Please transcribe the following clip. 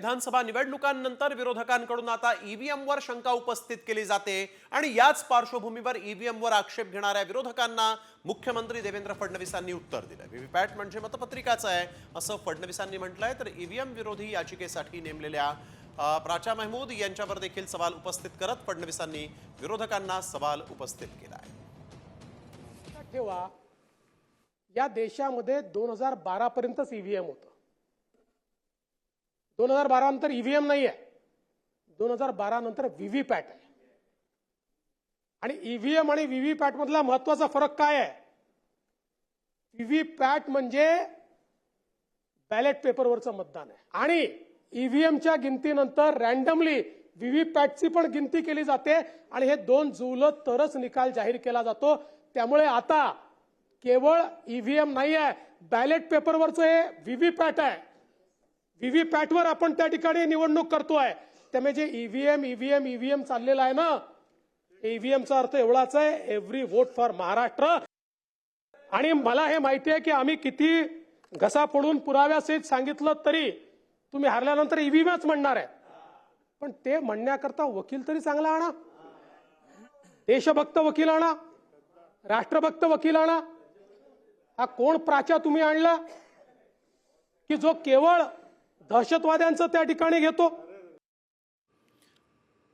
विधानसभा निवडणुकांनंतर विरोधकांकडून आता ईव्हीएमवर शंका उपस्थित केली जाते आणि याच पार्श्वभूमीवर ईव्हीएमवर आक्षेप घेणाऱ्या विरोधकांना मुख्यमंत्री देवेंद्र फडणवीसांनी उत्तर दिलं। व्हीव्हीपॅट म्हणजे मतपत्रिकाच आहे असं फडणवीसांनी म्हटलंय, तर ईव्हीएम विरोधी याचिकेसाठी नेमलेल्या प्राचा महमूद यांच्यावर देखील सवाल उपस्थित करत फडणवीसांनी विरोधकांना सवाल उपस्थित केलाय। ठेवा, या देशामध्ये 2012 पर्यंतच ईव्हीएम होतं। 2012 नंतर ईव्हीएम नाही आहे, 2012 नंतर व्हीव्हीपॅट आहे। आणि ईव्हीएम आणि व्हीव्हीपॅट मधला महत्त्वाचा फरक काय आहे? व्हीव्हीपॅट म्हणजे बॅलेट पेपरवरचं मतदान आहे आणि ईव्हीएमच्या गिनतीनंतर रॅन्डमली व्हीव्हीपॅटची पण गिनती केली जाते आणि हे दोन जुळलं तरच निकाल जाहीर केला जातो। त्यामुळे आता केवळ ईव्हीएम नाही आहे, बॅलेट पेपरवरचं हे व्हीव्हीपॅट आहे। व्हीव्हीपॅटवर आपण त्या ठिकाणी निवडणूक करतोय। त्यामुळे जे ईव्हीएम चाललेला आहे ना, ईव्हीएमचा अर्थ एवढाच आहे, एव्हरी वोट फॉर महाराष्ट्र। आणि मला हे माहिती आहे की आम्ही किती घसा फोडून पुराव्यासहित सांगितलं तरी तुम्ही हरल्यानंतर ईव्हीएमच म्हणणार आहे। पण ते म्हणण्याकरता वकील तरी चांगला आणा, देशभक्त वकील आणा, राष्ट्रभक्त वकील आणा। हा कोण प्राचा तुम्ही आणला की जो केवळ दहशतवाद्यांचं त्या ठिकाणी घेतो?